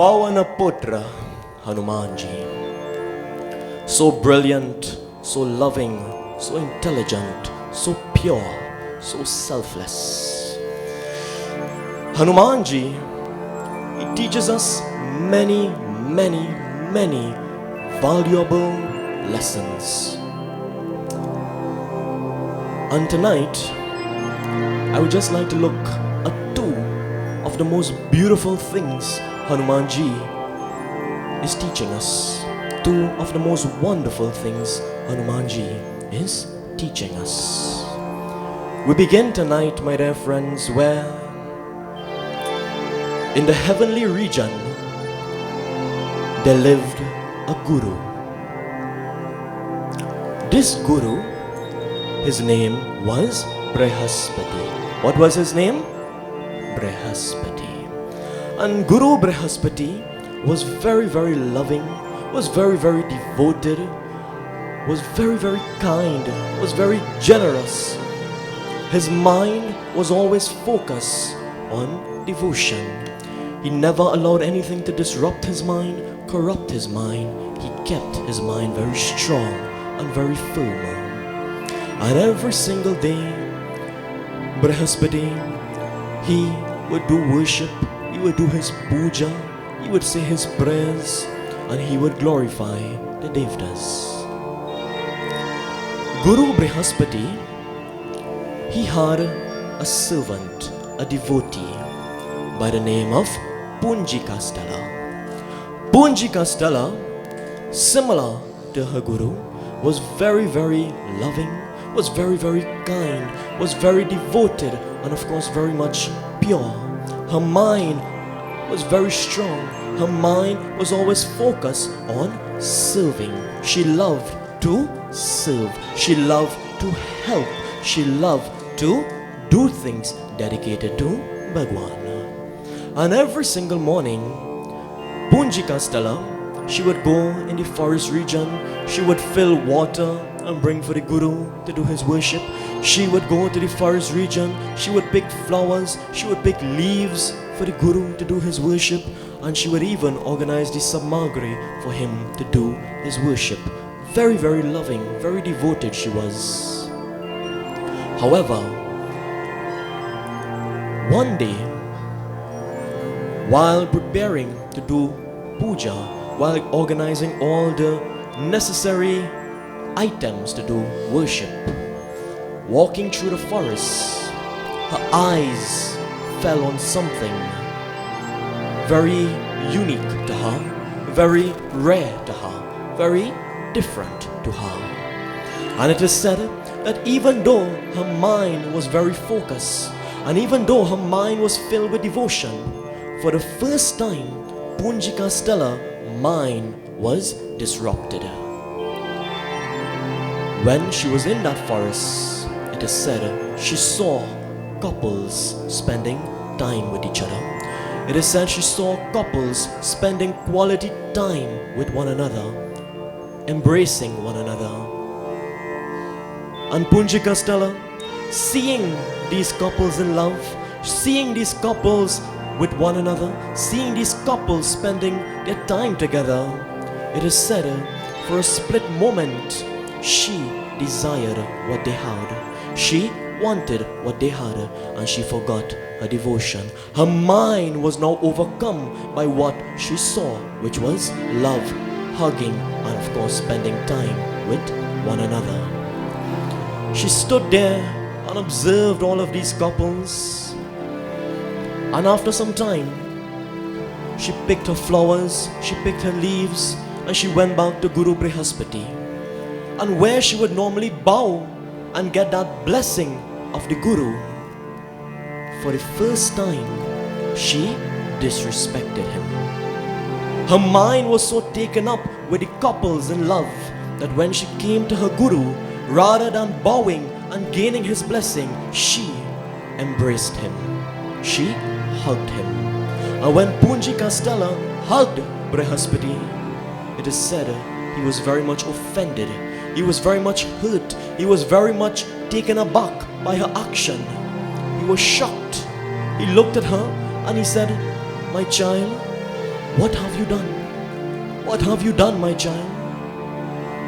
Pavanaputra Hanumanji. So brilliant, so loving, so intelligent, so pure, so selfless. Hanumanji, he teaches us many valuable lessons. And tonight, I would just like to look at two of the most beautiful things Hanumanji is teaching us. Two of the most wonderful things Hanumanji is teaching us. We begin tonight, my dear friends, where in the heavenly region there lived a guru. This guru, his name was Brihaspati. What was his name? Brihaspati. And Guru Brihaspati was very loving, was very devoted, was very kind, was very generous. His mind was always focused on devotion. He never allowed anything to disrupt his mind, corrupt his mind. He kept his mind very strong and very firm. And every single day, Brihaspati, he would do worship, he would do his puja, he would say his prayers, and he would glorify the Devtas. Guru Brihaspati, he had a servant, a devotee by the name of Punjikastala. Punjikastala, similar to her guru, was very loving, was very kind, was very devoted, and of course very much pure. Her mind was very strong. Her mind was always focused on serving. She loved to serve. She loved to help. She loved to do things dedicated to Bhagwan. And every single morning, Punjikastala, she would go in the forest region. She would fill water and bring for the guru to do his worship. She would go to the forest region. She would pick flowers. She would pick leaves for the guru to do his worship. And she would even organize the samagri for him to do his worship. Very loving, very devoted she was. However, one day, while preparing to do puja, while organizing all the necessary items to do worship, walking through the forest, her eyes fell on something very unique to her, very rare to her, very different to her. And it is said that even though her mind was very focused, and even though her mind was filled with devotion, for the first time, Punjikastala's mind was disrupted. When she was in that forest, it is said she saw couples spending time with each other. It is said she saw couples spending quality time with one another, embracing one another. And Punjikastala, seeing these couples in love, seeing these couples with one another, seeing these couples spending their time together, it is said for a split moment, she desired what they had. She wanted what they had, and she forgot her devotion. Her mind was now overcome by what she saw, which was love, hugging, and of course spending time with one another. She stood there and observed all of these couples, and after some time, she picked her flowers, she picked her leaves, and she went back to Guru Brihaspati. And where she would normally bow and get that blessing of the Guru, for the first time, she disrespected him. Her mind was so taken up with the couples in love that when she came to her Guru, rather than bowing and gaining his blessing, she embraced him. She hugged him. And when Punjikastala hugged Brihaspati, it is said he was very much offended. He was very much hurt. He was very much taken aback by her action. He was shocked. He looked at her and he said, "My child, What have you done? What have you done, my child?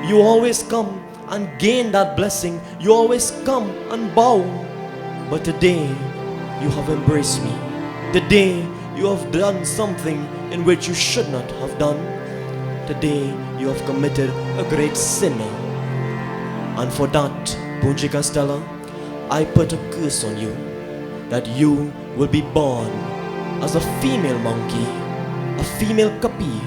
You always come and gain that blessing. You always come and bow. But today, you have embraced me. Today, you have done something in which you should not have done. Today, you have committed a great sin. And for that, Punjika Stella, I put a curse on you, that you will be born as a female monkey, a female kapi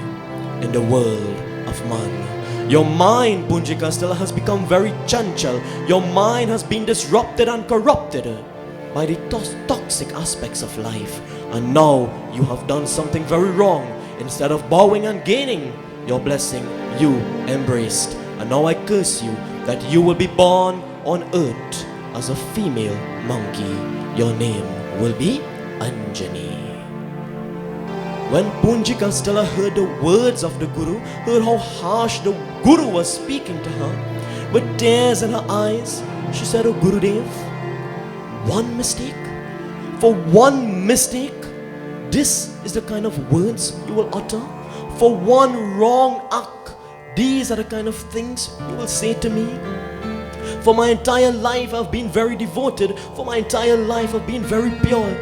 in the world of man. Your mind, Punjika Stella, has become very chanchal. Your mind has been disrupted and corrupted by the toxic aspects of life. And now you have done something very wrong. Instead of bowing and gaining your blessing, you embraced. And now I curse you that you will be born on earth as a female monkey. Your name will be Anjani. When Punjika Stella heard the words of the Guru, heard how harsh the Guru was speaking to her, with tears in her eyes, she said, "Oh Gurudev, one mistake? For one mistake, this is the kind of words you will utter? For one wrong act, these are the kind of things you will say to me? For my entire life I've been very devoted. For my entire life I've been very pure.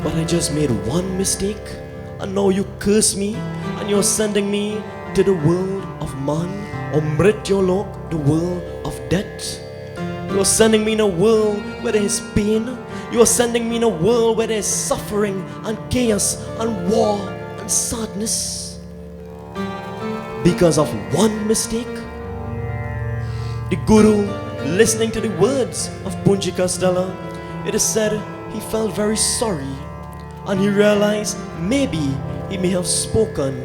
But I just made one mistake, and now you curse me, and you're sending me to the world of man, or Mrityolok, the world of death. You're sending me in a world where there is pain. You're sending me in a world where there is suffering and chaos and war and sadness. Because of one mistake." The Guru, listening to the words of Punjika Stella, it is said he felt very sorry, and he realized maybe he may have spoken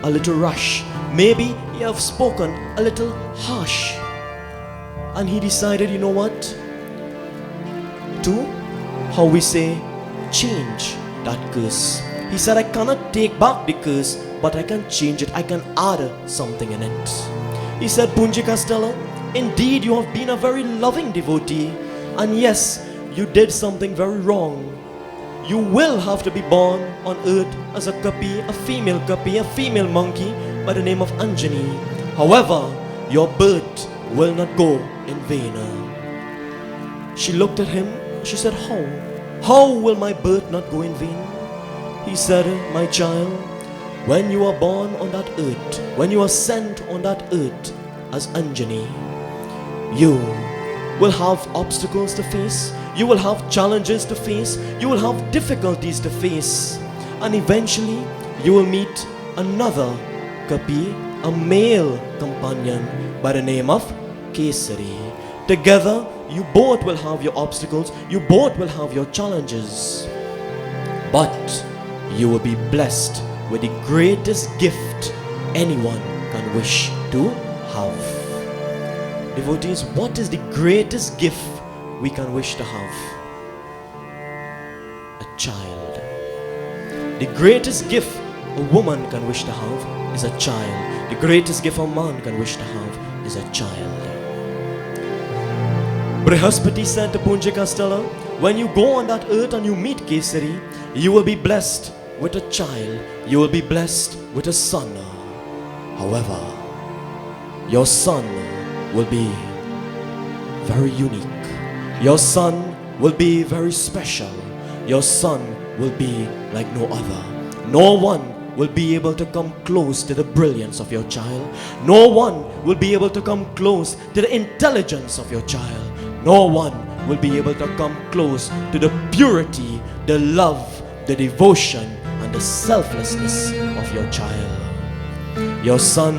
a little rash. Maybe he have spoken a little harsh. And he decided, you know what? To, how we say, change that curse. He said, I cannot take back the curse, but I can change it. I can add something in it. He said, Punjika Stella, indeed you have been a very loving devotee. And yes, you did something very wrong. You will have to be born on earth as a kapi, a female monkey by the name of Anjani. However, your birth will not go in vain. She looked at him. She said, how? How will my birth not go in vain? He said, my child, when you are born on that earth, when you are sent on that earth as Anjani, you will have obstacles to face, you will have challenges to face, you will have difficulties to face, and eventually you will meet another kapi, a male companion by the name of Kesari. Together, you both will have your obstacles, you both will have your challenges, but you will be blessed with the greatest gift anyone can wish to have. Devotees, what is the greatest gift we can wish to have? A child. The greatest gift a woman can wish to have is a child. The greatest gift a man can wish to have is a child. Brihaspati said to Punjika Stella, when you go on that earth and you meet Kesari, you will be blessed with a child. You will be blessed with a son. However, your son will be very unique. Your son will be very special. Your son will be like no other. No one will be able to come close to the brilliance of your child. No one will be able to come close to the intelligence of your child. No one will be able to come close to the purity, the love, the devotion, and the selflessness of your child. Your son,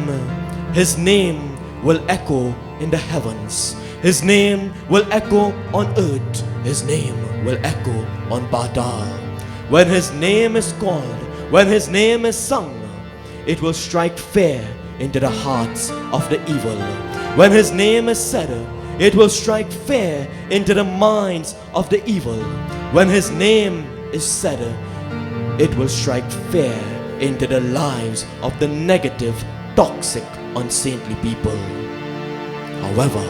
his name will echo in the heavens. His name will echo on earth. His name will echo on Badal. When his name is called, when his name is sung, it will strike fear into the hearts of the evil. When his name is said, it will strike fear into the minds of the evil. When his name is said, it will strike fear into the lives of the negative, toxic, unsaintly people. However,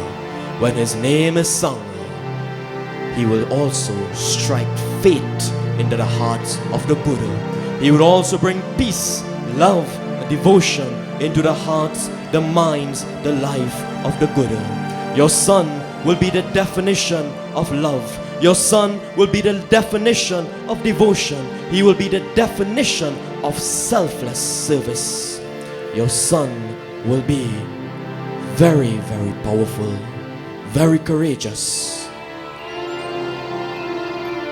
when his name is sung, he will also strike faith into the hearts of the Guru. He would also bring peace, love, and devotion into the hearts, the minds, the life of the Guru. Your son will be the definition of love. Your son will be the definition of devotion. He will be the definition of selfless service. Your son will be very, very powerful, very courageous.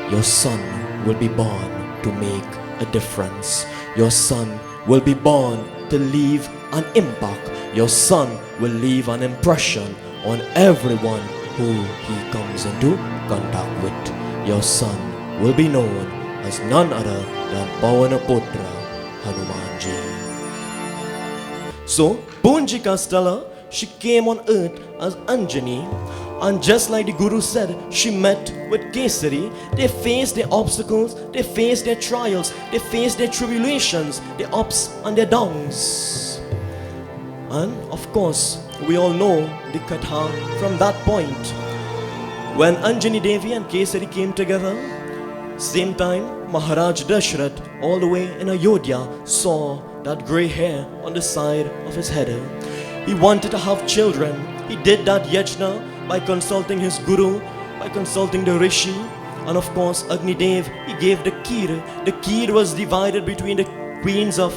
Your son will be born to make a difference. Your son will be born to leave an impact. Your son will leave an impression on everyone who he comes into contact with. Your son will be known as none other than Pavanaputra Hanumanji. So, Punji Kastala, she came on earth as Anjani, and just like the Guru said, she met with Kesari. They faced their obstacles, they faced their trials, they faced their tribulations, their ups and their downs. And of course, we all know the Katha from that point. When Anjani Devi and Kesari came together, same time, Maharaj Dashrath, all the way in Ayodhya, saw that grey hair on the side of his head. He wanted to have children. He did that yajna by consulting his guru, by consulting the rishi, and of course Agni Dev, he gave the kheer. The kheer was divided between the queens of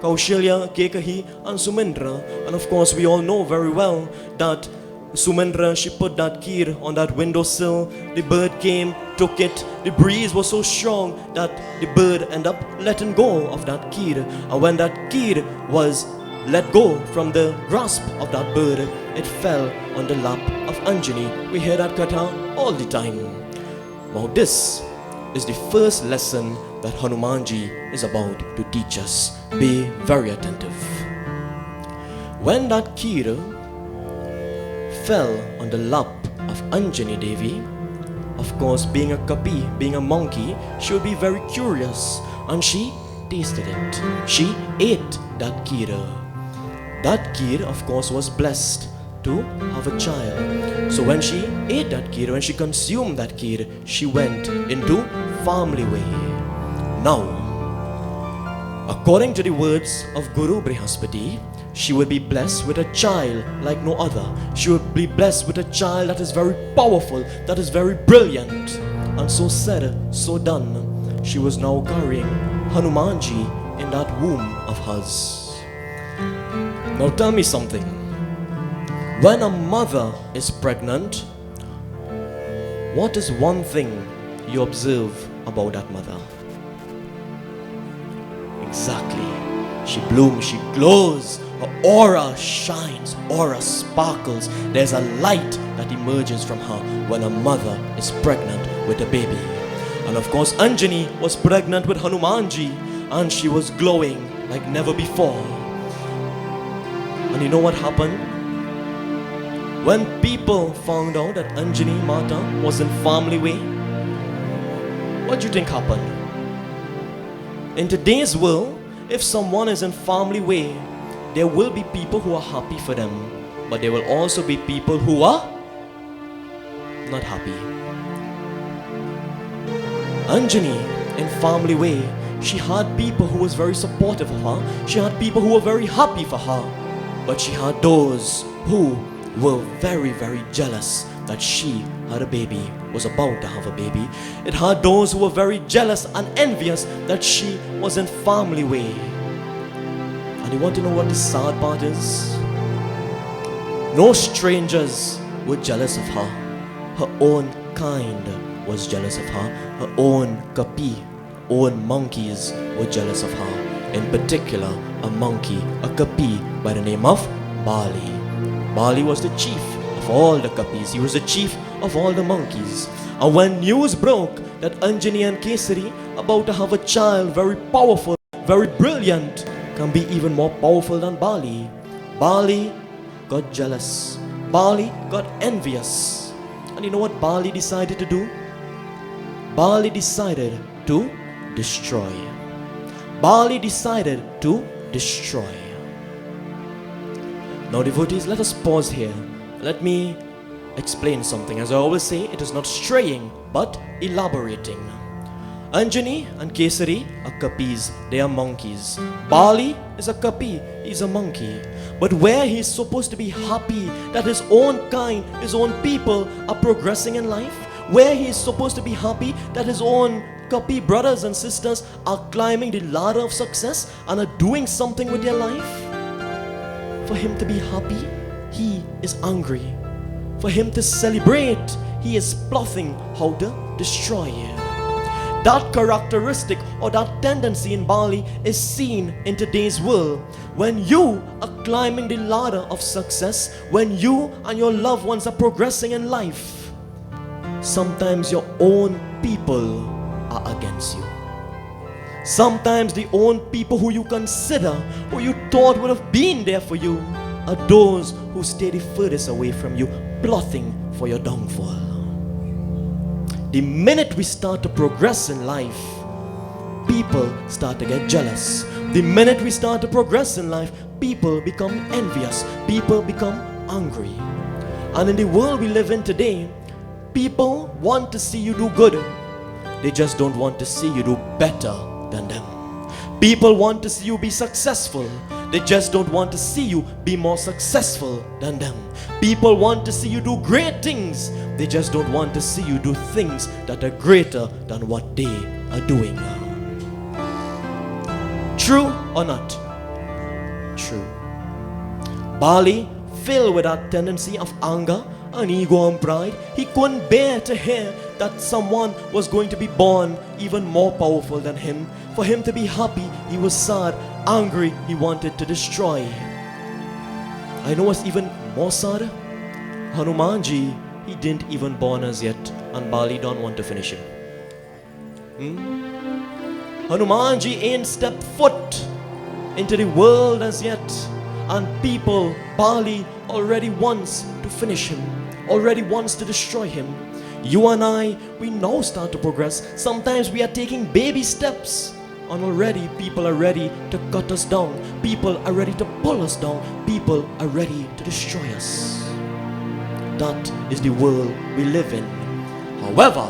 Kaushalya, Kekahi and Sumendra, and of course we all know very well that Sumendra, she put that kheer on that windowsill. The bird came, took it. The breeze was so strong that the bird ended up letting go of that kheer. And when that kheer was let go from the grasp of that bird, it fell on the lap of Anjani. We hear that katha all the time. Now this is the first lesson that Hanumanji is about to teach us. Be very attentive. When that kheer fell on the lap of Anjani Devi, of course being a kapi, being a monkey, she would be very curious, and she tasted it. She ate that kheer. That kheer, of course, was blessed to have a child. So when she ate that kheer, when she consumed that kheer, she went into family way. Now, according to the words of Guru Brihaspati, she will be blessed with a child like no other. She will be blessed with a child that is very powerful, that is very brilliant. And so said, so done. She was now carrying Hanumanji in that womb of hers. Now tell me something. When a mother is pregnant, what is one thing you observe about that mother? Exactly. She blooms, she glows, her aura shines, aura sparkles. There's a light that emerges from her when a mother is pregnant with a baby. And of course, Anjani was pregnant with Hanumanji, and she was glowing like never before. And you know what happened? When people found out that Anjani Mata was in family way, what do you think happened? In today's world, if someone is in family way, there will be people who are happy for them, but there will also be people who are not happy. Anjani, in family way, she had people who was very supportive of her. She had people who were very happy for her. But she had those who were very, very jealous that she had a baby, was about to have a baby. It had those who were very jealous and envious that she was in family way. And you want to know what the sad part is? No strangers were jealous of her. Her own kind was jealous of her. Her own kapi, own monkeys were jealous of her. In particular, a monkey, a kapi by the name of Bali. Bali was the chief of all the kapis. He was the chief of all the monkeys. And when news broke that Anjani and Kesari about to have a child, very powerful, very brilliant, can be even more powerful than Bali, Bali got jealous. Bali got envious. And you know what Bali decided to do? Bali decided to destroy. Bali decided to destroy. Now devotees, let us pause here. Let me explain something. As I always say, it is not straying, but elaborating. Anjani and Kesari are kapis, they are monkeys. Bali is a kapi, he's a monkey. But where he's supposed to be happy that his own kind, his own people are progressing in life, where he's supposed to be happy that his own kapi brothers and sisters are climbing the ladder of success and are doing something with their life, for him to be happy, he is angry. For him to celebrate, he is plotting how to destroy you. That characteristic or that tendency in Bali is seen in today's world. When you are climbing the ladder of success, when you and your loved ones are progressing in life, sometimes your own people are against you. Sometimes the own people who you consider, who you thought would have been there for you, are those who stay the furthest away from you, plotting for your downfall. The minute we start to progress in life, people start to get jealous. The minute we start to progress in life, people become envious. People become angry. And in the world we live in today, people want to see you do good. They just don't want to see you do better than them. People want to see you be successful. They just don't want to see you be more successful than them. People want to see you do great things. They just don't want to see you do things that are greater than what they are doing. True or not? True. Bali, filled with that tendency of anger and ego and pride, he couldn't bear to hear that someone was going to be born even more powerful than him. For him to be happy, he was sad, angry, he wanted to destroy. I know what's even more sad? Hanumanji, he didn't even born as yet, and Bali don't want to finish him. Hanumanji ain't stepped foot into the world as yet, and people, Bali already wants to finish him, already wants to destroy him. You and I, we now start to progress. Sometimes we are taking baby steps, and already people are ready to cut us down. People are ready to pull us down. People are ready to destroy us. That is the world we live in. However,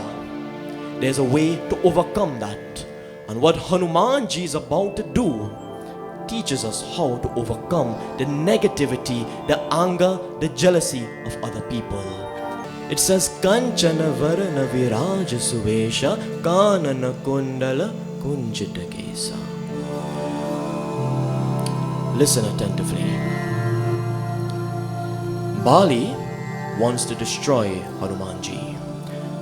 there's a way to overcome that. And what Hanumanji is about to do teaches us how to overcome the negativity, the anger, the jealousy of other people. It says, Kanchana varana viraja suvesha kanana kundala kunjita kesa. Listen attentively. Bali wants to destroy Hanumanji.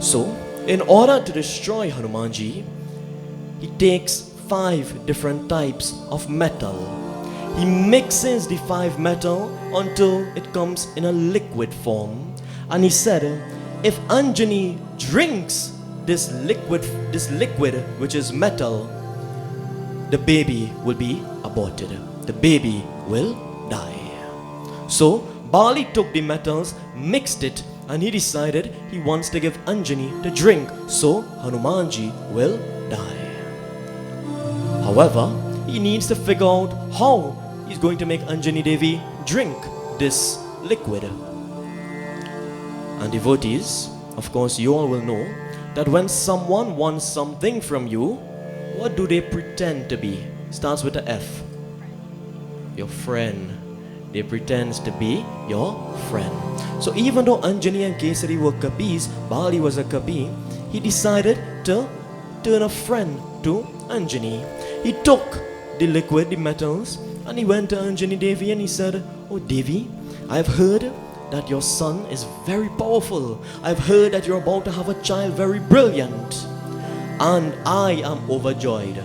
So, in order to destroy Hanumanji, he takes 5 different types of metal. He mixes the 5 metal until it comes in a liquid form. And he said, if Anjani drinks this liquid which is metal, the baby will be aborted. The baby will die. So Bali took the metals, mixed it, and he decided he wants to give Anjani to drink, so Hanumanji will die. However, he needs to figure out how he's going to make Anjani Devi drink this liquid. And devotees, of course you all will know that when someone wants something from you, what do they pretend to be? Starts with the F. Your friend. They pretend to be your friend. So even though Anjani and Kesari were kapis, Bali was a kapi, he decided to turn a friend to Anjani. He took the liquid, the metals, and he went to Anjani Devi and he said, oh Devi, I've heard that your son is very powerful. I've heard that you're about to have a child very brilliant. And I am overjoyed.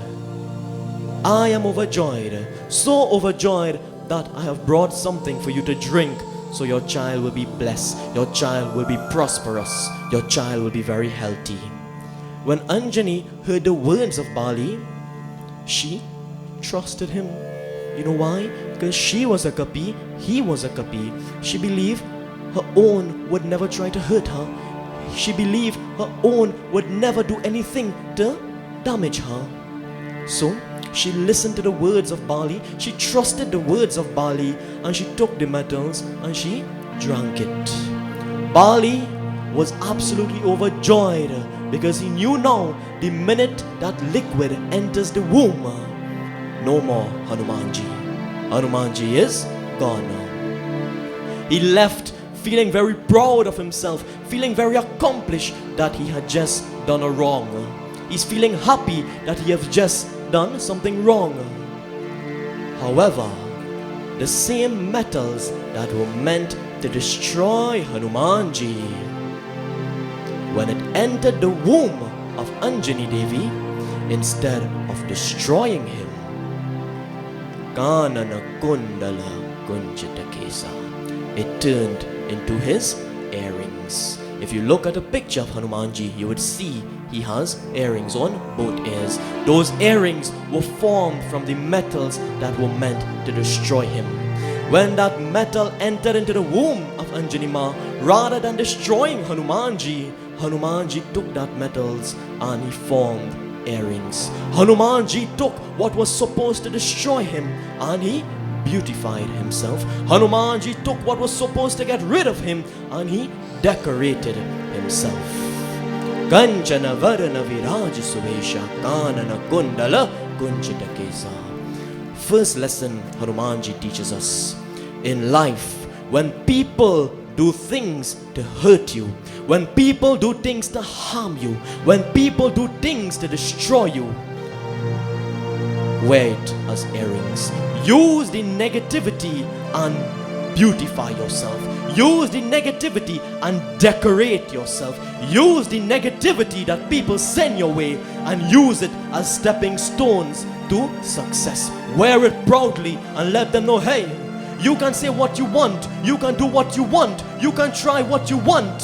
I am overjoyed. So overjoyed that I have brought something for you to drink, so your child will be blessed, your child will be prosperous, your child will be very healthy. When Anjani heard the words of Bali, she trusted him. You know why? Because she was a kapi, he was a kapi. She believed her own would never try to hurt her. She believed her own would never do anything to damage her. So she listened to the words of Bali, she trusted the words of Bali, and she took the metals and she drank it. Bali was absolutely overjoyed because he knew now the minute that liquid enters the womb, no more Hanumanji. Hanumanji is gone now. He left feeling very proud of himself, feeling very accomplished that he had just done a wrong. He's feeling happy that he has just done something wrong. However, the same metals that were meant to destroy Hanumanji, when it entered the womb of Anjani Devi, instead of destroying him, Kanana Kundala Kunchita Kesa, it turned into his earrings. If you look at a picture of Hanumanji, you would see he has earrings on both ears. Those earrings were formed from the metals that were meant to destroy him. When that metal entered into the womb of Anjani Ma, rather than destroying Hanumanji, Hanumanji took that metals and he formed earrings. Hanumanji took what was supposed to destroy him and he beautified himself. Hanumanji took what was supposed to get rid of him and he decorated himself. Kanchana Varana Viraja Suvesha Kanana Kundala Kunchita Kesa. First lesson Hanumanji teaches us: in life, when people do things to hurt you, when people do things to harm you, when people do things to destroy you, wear it as earrings. Use the negativity and beautify yourself. Use the negativity and decorate yourself. Use the negativity that people send your way and use it as stepping stones to success. Wear it proudly and let them know, hey, you can say what you want, you can do what you want, you can try what you want,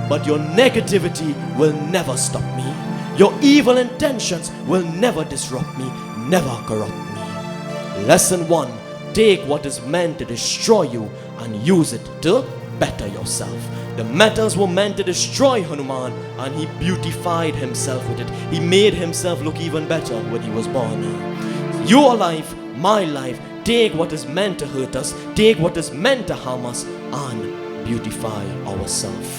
but your negativity will never stop me. Your evil intentions will never disrupt me, never corrupt me. Lesson 1. Take what is meant to destroy you and use it to better yourself. The metals were meant to destroy Hanuman and he beautified himself with it. He made himself look even better when he was born. Your life, my life, take what is meant to hurt us, take what is meant to harm us and beautify ourselves.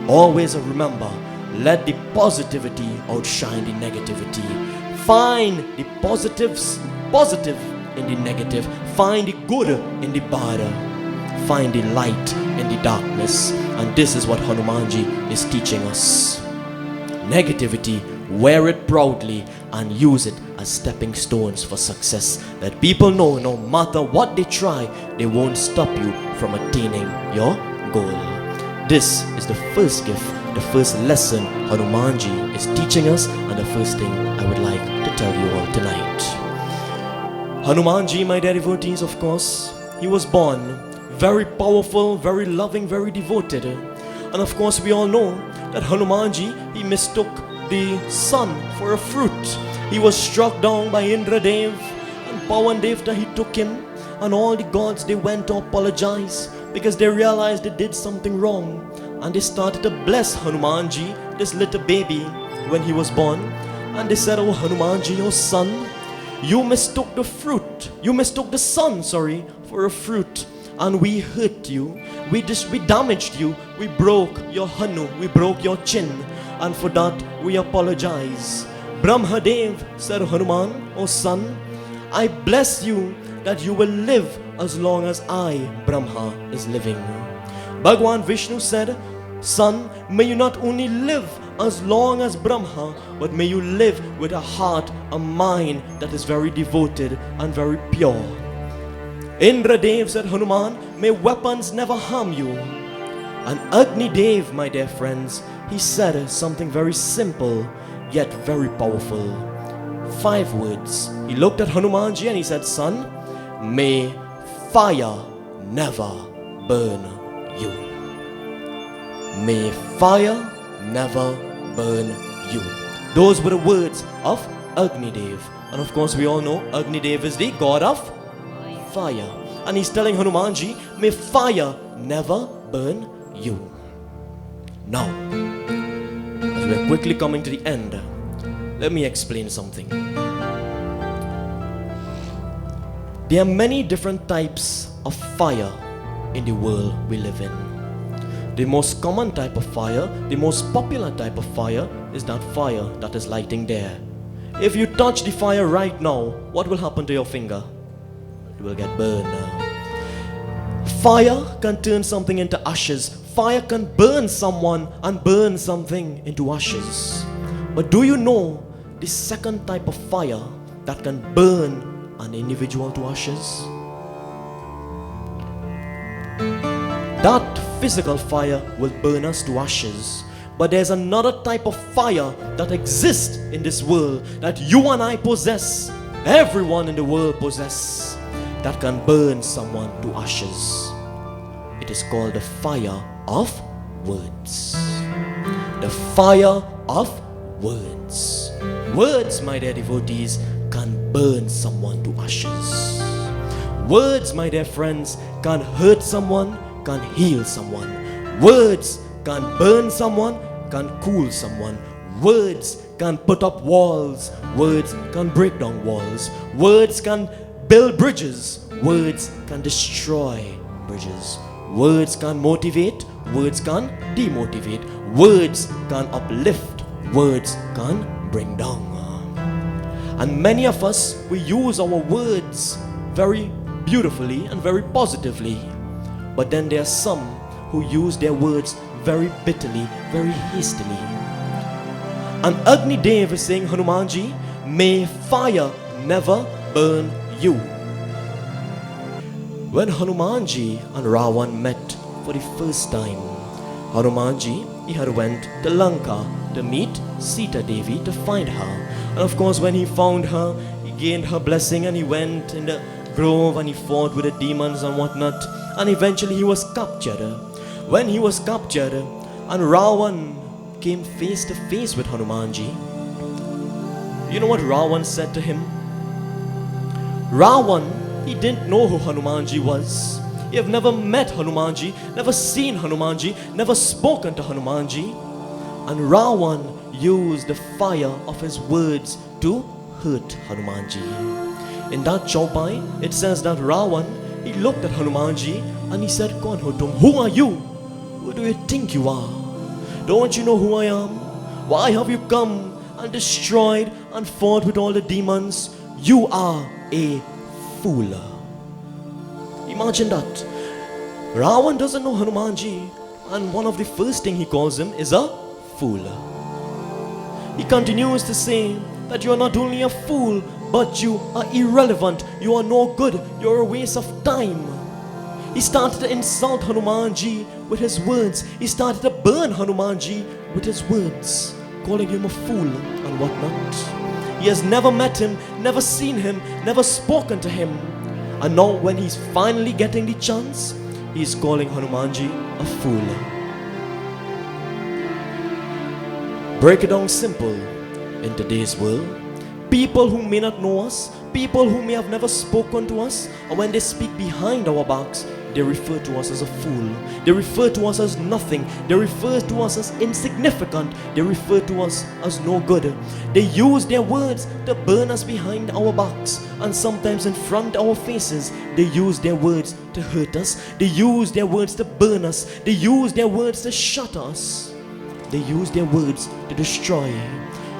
Always remember, let the positivity outshine the negativity. Find the positive in the negative. Find the good in the bad. Find the light in the darkness. And this is what Hanumanji is teaching us. Negativity, wear it proudly and use it as stepping stones for success. Let people know no matter what they try, they won't stop you from attaining your goal. This is the first gift, the first lesson Hanumanji is teaching us, and the first thing I would like to tell you all tonight. Hanumanji, my dear devotees, of course, he was born very powerful, very loving, very devoted. And of course we all know that Hanumanji, he mistook the sun for a fruit. He was struck down by Indra Dev and Pawan Devta, he took him, and all the gods, they went to apologize because they realized they did something wrong, and they started to bless Hanumanji, this little baby, when he was born. And they said, oh Hanumanji, your son, you mistook the sun, for a fruit, and we hurt you, we damaged you, we broke your Hanu, we broke your chin, and for that we apologize. Brahmadev said, Hanuman, oh son, I bless you that you will live as long as I, Brahma, is living. Bhagwan Vishnu said, son, may you not only live as long as Brahma, but may you live with a heart, a mind that is very devoted and very pure. Indra Dev said, Hanuman, may weapons never harm you. And Agni Dev, my dear friends, he said something very simple yet very powerful. 5 words. He looked at Hanumanji and he said, son, may fire never burn you. May fire never burn you. Those were the words of Agni Dev. And of course we all know Agni Dev is the god of fire. And he's telling Hanumanji, may fire never burn you. Now, as we're quickly coming to the end, let me explain something. There are many different types of fire in the world we live in. The most common type of fire, the most popular type of fire is that fire that is lighting there. If you touch the fire right now, what will happen to your finger? It will get burned. Fire can turn something into ashes. Fire can burn someone and burn something into ashes. But do you know the second type of fire that can burn an individual to ashes? That physical fire will burn us to ashes. But there's another type of fire that exists in this world that you and I possess, everyone in the world possess, that can burn someone to ashes. It is called the fire of words. The fire of words. Words, my dear devotees, can burn someone to ashes. Words, my dear friends, can hurt someone, can heal someone. Words can burn someone, can cool someone. Words can put up walls. Words can break down walls. Words can build bridges. Words can destroy bridges. Words can motivate. Words can demotivate. Words can uplift. Words can bring down. And many of us, we use our words very beautifully and very positively. But then there are some who use their words very bitterly, very hastily. And Agni Dev is saying, Hanumanji, may fire never burn you. When Hanumanji and Ravan met for the first time, Hanumanji, he had went to Lanka to meet Sita Devi, to find her. And of course, when he found her, he gained her blessing and he went in the grove and he fought with the demons and whatnot. And eventually he was captured. When he was captured and Ravan came face to face with Hanumanji, you know what Ravan said to him? Ravan, he didn't know who Hanumanji was. He have never met Hanumanji, never seen Hanumanji, never spoken to Hanumanji. And Ravan used the fire of his words to hurt Hanumanji. In that chaupai, it says that Ravan, he looked at Hanumanji and he said, Kaun ho tum? Who are you? Who do you think you are? Don't you know who I am? Why have you come and destroyed and fought with all the demons? You are a fool. Imagine that. Ravan doesn't know Hanumanji, and one of the first thing he calls him is a fool. He continues to say that you are not only a fool, but you are irrelevant, you are no good, you're a waste of time. He started to insult Hanumanji with his words. He started to burn Hanumanji with his words, calling him a fool and whatnot. He has never met him, never seen him, never spoken to him. And now when he's finally getting the chance, he's calling Hanumanji a fool. Break it down simple. In today's world, people who may not know us, people who may have never spoken to us, and when they speak behind our backs, they refer to us as a fool. They refer to us as nothing. They refer to us as insignificant. They refer to us as no good. They use their words to burn us behind our backs, and sometimes in front of our faces. They use their words to hurt us. They use their words to burn us. They use their words to shatter us. They use their words to destroy.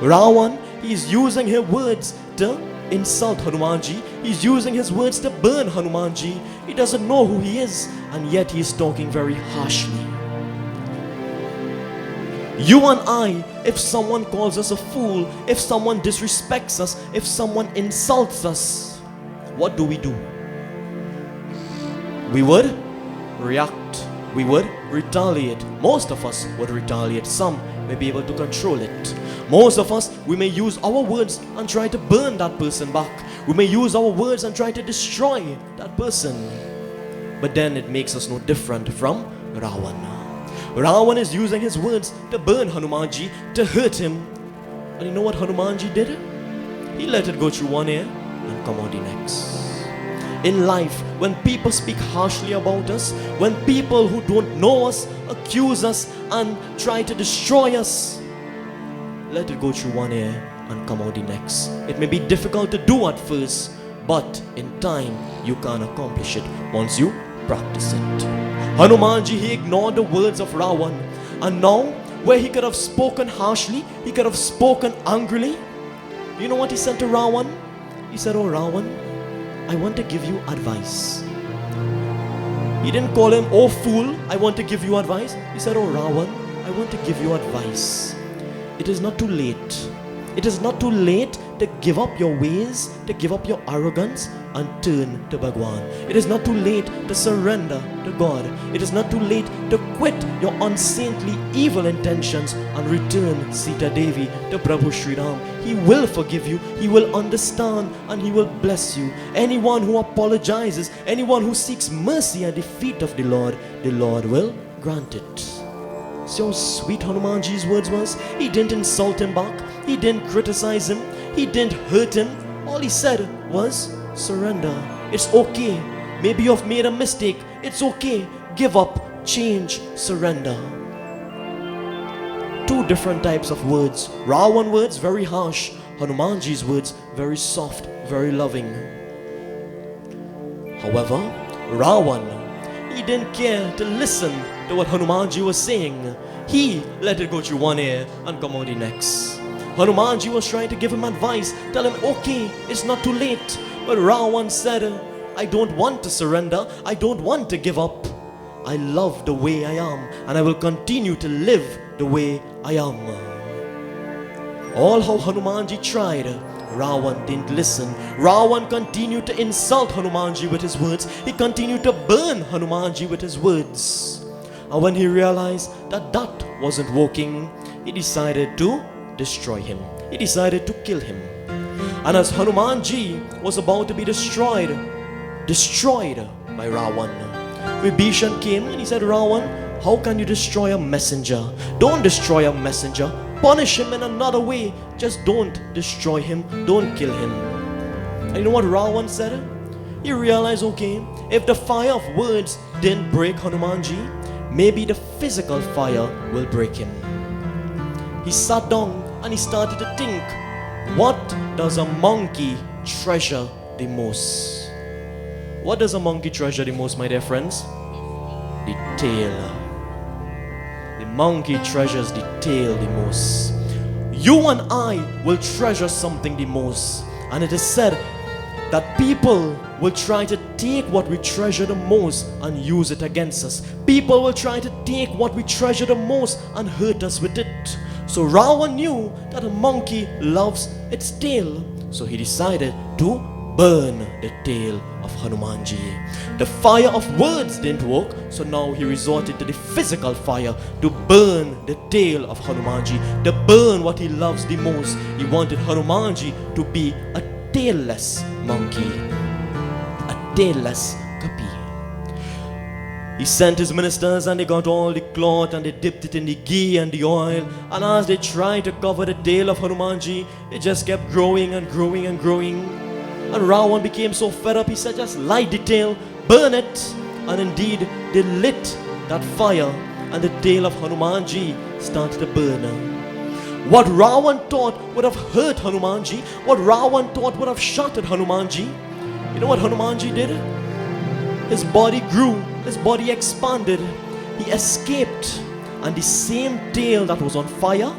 Ravan, he is using his words to insult Hanumanji. He's using his words to burn Hanumanji. He doesn't know who he is, and yet he is talking very harshly. You and I, if someone calls us a fool, if someone disrespects us, if someone insults us, what do? We would react. We would retaliate. Most of us would retaliate. Some may be able to control it. Most of us, we may use our words and try to burn that person back. We may use our words and try to destroy that person. But then it makes us no different from Ravan. Ravan is using his words to burn Hanumanji, to hurt him. And you know what Hanumanji did? He let it go through one ear and come out the next. In life, when people speak harshly about us, when people who don't know us accuse us and try to destroy us, let it go through one ear and come out the next. It may be difficult to do at first, but in time you can accomplish it once you practice it. Hanumanji, he ignored the words of Ravan. And now, where he could have spoken harshly, he could have spoken angrily. You know what he said to Ravan? He said, "Oh Ravan, I want to give you advice." He didn't call him, "Oh fool, I want to give you advice." He said, "Oh Ravan, I want to give you advice. It is not too late. It is not too late to give up your ways, to give up your arrogance and turn to Bhagwan. It is not too late to surrender to God. It is not too late to quit your unsaintly evil intentions and return Sita Devi to Prabhu Sri Ram. He will forgive you, He will understand and He will bless you. Anyone who apologizes, anyone who seeks mercy at the feet of the Lord will grant it." See how sweet Hanumanji's words was? He didn't insult him back. He didn't criticize him. He didn't hurt him. All he said was, "Surrender. It's okay. Maybe you've made a mistake. It's okay. Give up. Change. Surrender." Two different types of words. Ravan words, very harsh. Hanumanji's words, very soft, very loving. However, Ravan, he didn't care to listen to what Hanumanji was saying. He let it go through one ear and come out the next. Hanumanji was trying to give him advice, tell him, "Okay, it's not too late." But Ravan said, "I don't want to surrender. I don't want to give up. I love the way I am, and I will continue to live the way I am." All how Hanumanji tried, Ravan didn't listen. Ravan continued to insult Hanumanji with his words. He continued to burn Hanumanji with his words. And when he realized that that wasn't working, he decided to destroy him. He decided to kill him. And as Hanumanji was about to be destroyed by Ravan, Vibhishan came and he said, "Ravan, how can you destroy a messenger? Don't destroy a messenger. Punish him in another way. Just don't destroy him. Don't kill him." And you know what Ravan said? He realized, okay, if the fire of words didn't break Hanumanji, maybe the physical fire will break him. He sat down and he started to think, what does a monkey treasure the most? What does a monkey treasure the most, my dear friends? The tail. The monkey treasures the tail the most. You and I will treasure something the most. And it is said that people will try to take what we treasure the most and use it against us. People will try to take what we treasure the most and hurt us with it. So Ravan knew that a monkey loves its tail. So he decided to burn the tail of Hanumanji. The fire of words didn't work, so now he resorted to the physical fire to burn the tail of Hanumanji, to burn what he loves the most. He wanted Hanumanji to be a tailless monkey, a tailless guppy. He sent his ministers and they got all the cloth and they dipped it in the ghee and the oil, and as they tried to cover the tail of Hanumanji, it just kept growing and growing and growing. And Ravan became so fed up, he said, "Just light the tail, burn it." And indeed, they lit that fire and the tail of Hanumanji started to burn. What Ravan thought would have hurt Hanumanji, what Ravan thought would have shattered Hanumanji, you know what Hanumanji did? His body grew, his body expanded, he escaped, and the same tail that was on fire,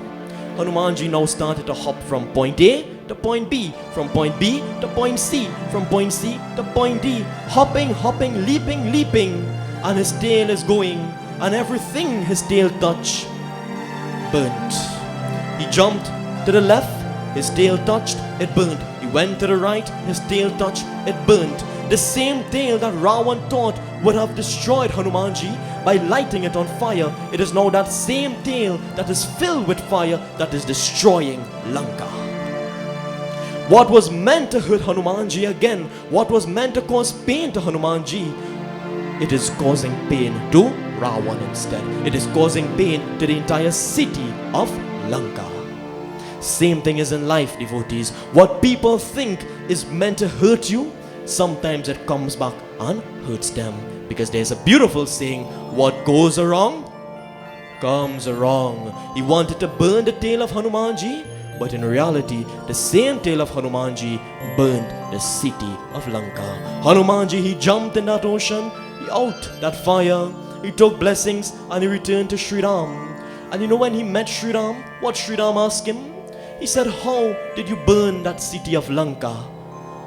Hanumanji now started to hop from point A to point B, from point B to point C, from point C to point D, hopping, hopping, leaping, leaping, and his tail is going, and everything his tail touched burnt. He jumped to the left, his tail touched, it burned. He went to the right, his tail touched, it burned. The same tail that Ravan thought would have destroyed Hanumanji by lighting it on fire, it is now that same tail that is filled with fire that is destroying Lanka. What was meant to hurt Hanumanji again, what was meant to cause pain to Hanumanji, it is causing pain to Ravan instead. It is causing pain to the entire city of Lanka. Same thing is in life, devotees. What people think is meant to hurt you, sometimes it comes back and hurts them. Because there's a beautiful saying, what goes wrong comes wrong. He wanted to burn the tail of Hanumanji, but in reality, the same tail of Hanumanji burned the city of Lanka. Hanumanji, he jumped in that ocean, he out that fire, he took blessings and he returned to Sri Ram. And you know when he met Sri Ram, what Sri Ram asked him? He said, how did you burn that city of Lanka?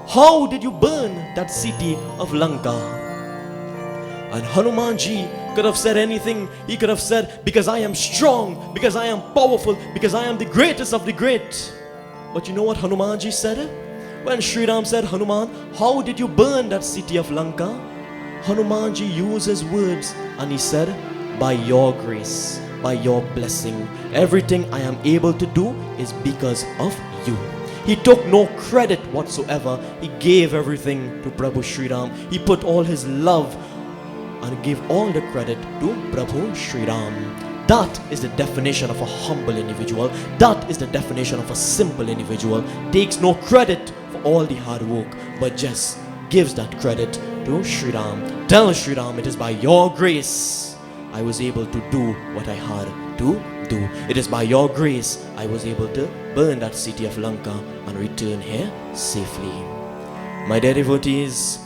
How did you burn that city of Lanka? And Hanumanji could have said anything. He could have said, because I am strong, because I am powerful, because I am the greatest of the great. But you know what Hanumanji said? When Sri Ram said, Hanuman, how did you burn that city of Lanka? Hanumanji used his words and he said, by your grace, by your blessing, everything I am able to do is because of you. He took no credit whatsoever. He gave everything to Prabhu Sri Ram. He put all his love and gave all the credit to Prabhu Sri Ram. That is the definition of a humble individual. That is the definition of a simple individual. Takes no credit for all the hard work, but just gives that credit to Sri Ram. Tell Sri Ram, it is by your grace I was able to do what I had to do. It is by your grace I was able to burn that city of Lanka and return here safely. My dear devotees,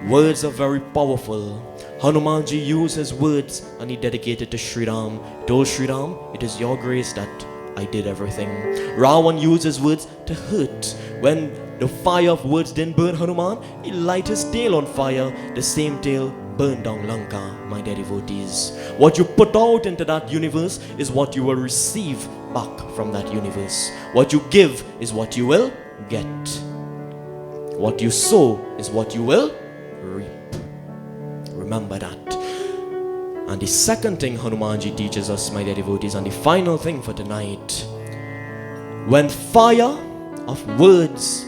words are very powerful. Hanumanji used his words and he dedicated to Sri Ram. Told Sri Ram, it is your grace that I did everything. Ravan used his words to hurt. When the fire of words didn't burn Hanuman, he light his tail on fire. The same tail burned down Lanka, my dear devotees. What you put out into that universe is what you will receive back from that universe. What you give is what you will get. What you sow is what you will reap. Remember that. And the second thing Hanumanji teaches us, my dear devotees, and the final thing for tonight, when fire of words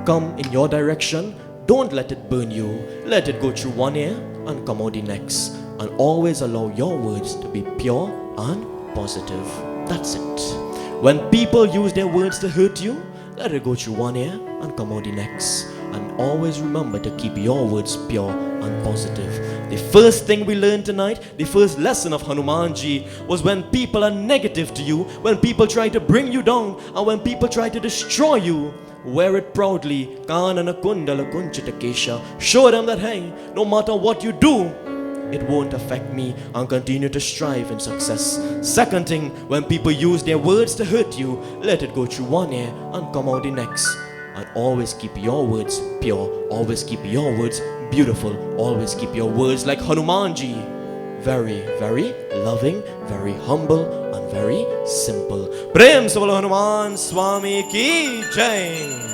come in your direction, don't let it burn you. Let it go through one ear and come out the next. And always allow your words to be pure and positive. That's it. When people use their words to hurt you, let it go through one ear and come out the next. And always remember to keep your words pure and positive. The first thing we learned tonight, the first lesson of Hanumanji, was when people are negative to you, when people try to bring you down, and when people try to destroy you, wear it proudly. Show them that, hey, no matter what you do, it won't affect me, and continue to strive in success. Second thing, when people use their words to hurt you, let it go through one ear and come out the next. And always keep your words pure. Always keep your words beautiful. Always keep your words like Hanumanji. Very, very loving, very humble, and very simple. Prem se bolo Hanuman Swami ki Jai.